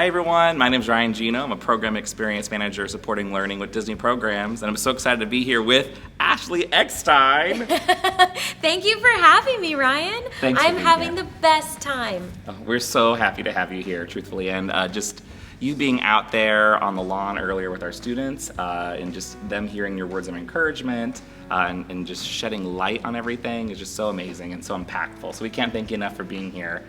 Hi everyone, my name is Ryan Gino. I'm a Program Experience Manager supporting learning with Disney programs, and I'm so excited to be here with Ashley Eckstein. Thank you for having me, Ryan. Thanks for I'm being having here. the best time. We're so happy to have you here, truthfully, and just you being out there on the lawn earlier with our students, and just them hearing your words of encouragement, and just shedding light on everything is just so amazing and so impactful. So we can't thank you enough for being here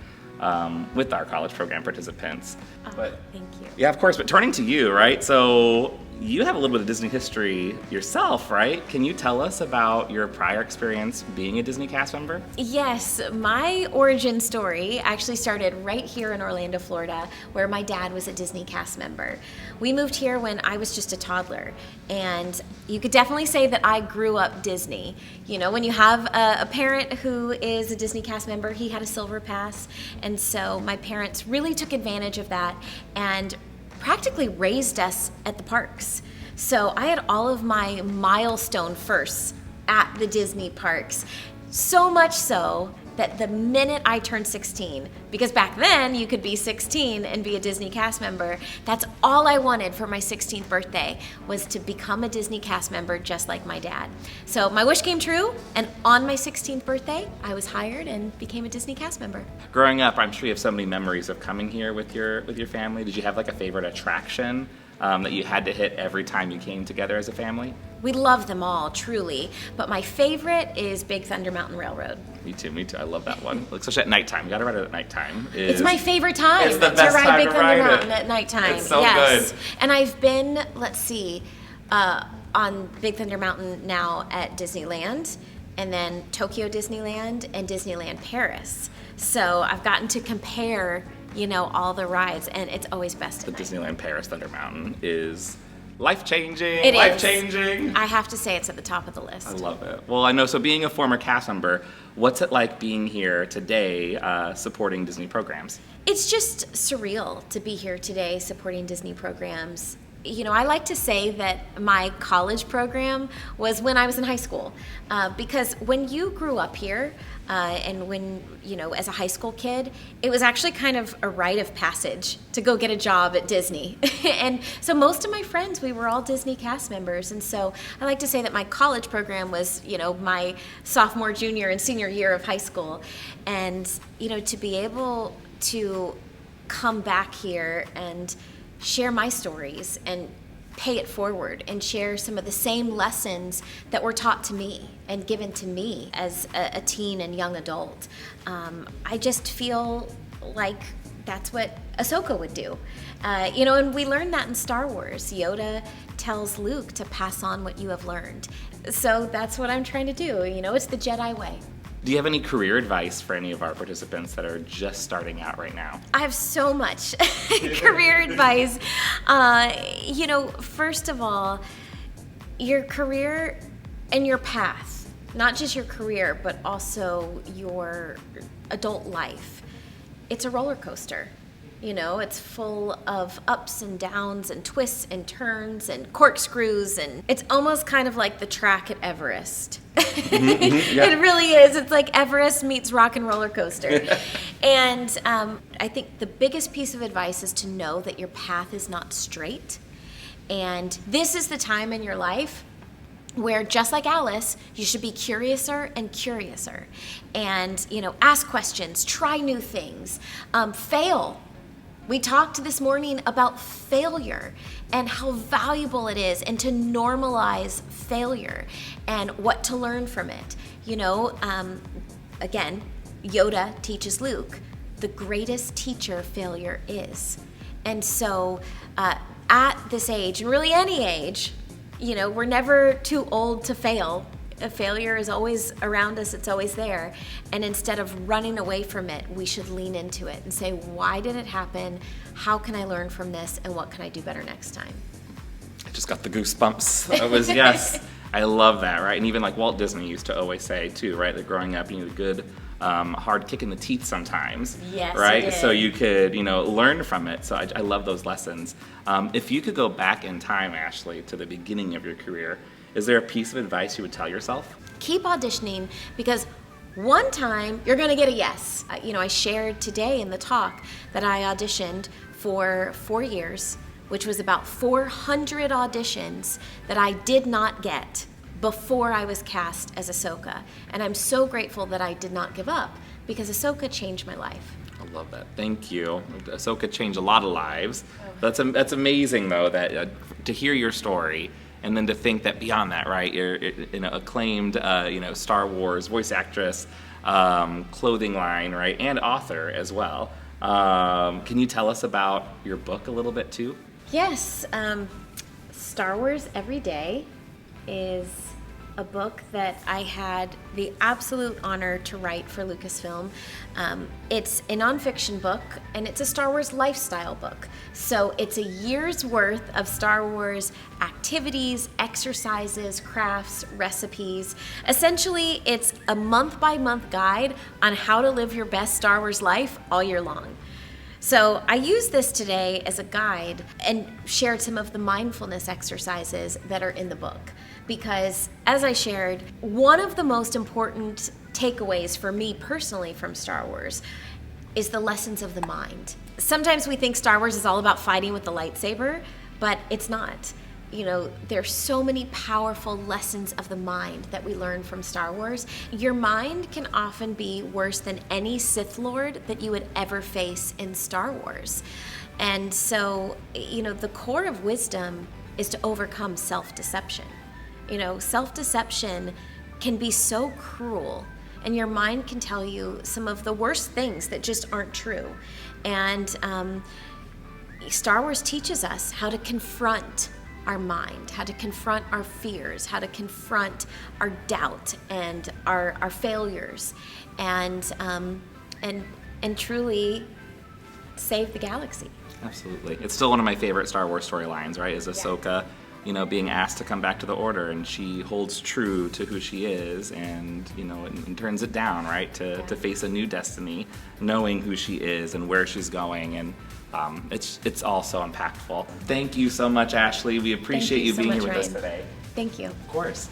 with our college program participants. Thank you. Yeah, of course, but turning to you, right? So you have a little bit of Disney history yourself, right? Can you tell us about your prior experience being a Disney cast member? Yes, my origin story actually started right here in Orlando, Florida, where my dad was a Disney cast member. We moved here when I was just a toddler, and you could definitely say that I grew up Disney. You know, when you have a parent who is a Disney cast member, he had a silver pass, and so my parents really took advantage of that and practically raised us at the parks. So I had all of my milestone firsts at the Disney parks. So much so that the minute I turned 16, because back then you could be 16 and be a Disney cast member, that's all I wanted for my 16th birthday was to become a Disney cast member just like my dad. So my wish came true, and on my 16th birthday, I was hired and became a Disney cast member. Growing up, I'm sure you have so many memories of coming here with your family. Did you have like a favorite attraction that you had to hit every time you came together as a family? We love them all, truly, but my favorite is Big Thunder Mountain Railroad. Me too. I love that one. Especially at nighttime. You gotta ride it at nighttime. It's my favorite time It's the to best ride time Big to Thunder ride Mountain it. at nighttime. It's so yes. good. And I've been, on Big Thunder Mountain now at Disneyland, and then Tokyo Disneyland and Disneyland Paris. So I've gotten to compare, all the rides, and it's always best The at night. Disneyland Paris Thunder Mountain is life-changing. It is. Life-changing. I have to say it's at the top of the list. I love it. Well, I know, so being a former cast member, what's it like being here today supporting Disney programs? It's just surreal to be here today supporting Disney programs. I like to say that my college program was when I was in high school, because when you grew up here, and when, as a high school kid, it was actually kind of a rite of passage to go get a job at Disney. And so most of my friends, we were all Disney cast members. And so I like to say that my college program was, my sophomore, junior, and senior year of high school. And, to be able to come back here and share my stories and pay it forward and share some of the same lessons that were taught to me and given to me as a teen and young adult. I just feel like that's what Ahsoka would do. And we learned that in Star Wars. Yoda tells Luke to pass on what you have learned. So that's what I'm trying to do. It's the Jedi way. Do you have any career advice for any of our participants that are just starting out right now? I have so much career advice. First of all, your career and your path, not just your career, but also your adult life. It's a roller coaster. It's full of ups and downs and twists and turns and corkscrews, and it's almost kind of like the track at Everest. Yeah. It really is. It's like Everest meets rock and roller coaster. And I think the biggest piece of advice is to know that your path is not straight. And this is the time in your life where, just like Alice, you should be curiouser and curiouser. And, ask questions, try new things, fail. We talked this morning about failure and how valuable it is, and to normalize failure and what to learn from it. Again, Yoda teaches Luke, the greatest teacher failure is. And so at this age, and really any age, we're never too old to fail. A failure is always around us, it's always there. And instead of running away from it, we should lean into it and say, why did it happen? How can I learn from this? And what can I do better next time? I just got the goosebumps. Yes, I love that, right? And even like Walt Disney used to always say too, right? That growing up, you need a good hard kick in the teeth sometimes, yes, right? So you could, learn from it. So I love those lessons. If you could go back in time, Ashley, to the beginning of your career, is there a piece of advice you would tell yourself? Keep auditioning, because One time, you're gonna get a yes. I shared today in the talk that I auditioned for 4 years, which was about 400 auditions that I did not get before I was cast as Ahsoka. And I'm so grateful that I did not give up, because Ahsoka changed my life. I love that. Thank you. Ahsoka changed a lot of lives. That's amazing, though, that to hear your story, and then to think that beyond that, right, you're an acclaimed, Star Wars voice actress, clothing line, right, and author as well. Can you tell us about your book a little bit too? Yes, Star Wars Every Day is a book that I had the absolute honor to write for Lucasfilm. It's a nonfiction book, and it's a Star Wars lifestyle book. So it's a year's worth of Star Wars activities, exercises, crafts, recipes. Essentially, it's a month-by-month guide on how to live your best Star Wars life all year long. So I used this today as a guide and shared some of the mindfulness exercises that are in the book. Because, as I shared, one of the most important takeaways for me personally from Star Wars is the lessons of the mind. Sometimes we think Star Wars is all about fighting with the lightsaber, but it's not. There's so many powerful lessons of the mind that we learn from Star Wars. Your mind can often be worse than any Sith Lord that you would ever face in Star Wars. And so, the core of wisdom is to overcome self-deception. Self-deception can be so cruel, and your mind can tell you some of the worst things that just aren't true. And Star Wars teaches us how to confront our mind, how to confront our fears, how to confront our doubt and our failures, and truly save the galaxy. Absolutely. It's still one of my favorite Star Wars storylines, right? Is Ahsoka, being asked to come back to the Order, and she holds true to who she is, and and turns it down, right, to face a new destiny, knowing who she is and where she's going, and it's all so impactful. Thank you so much, Ashley. We appreciate you being here with us today. Thank you. Of course.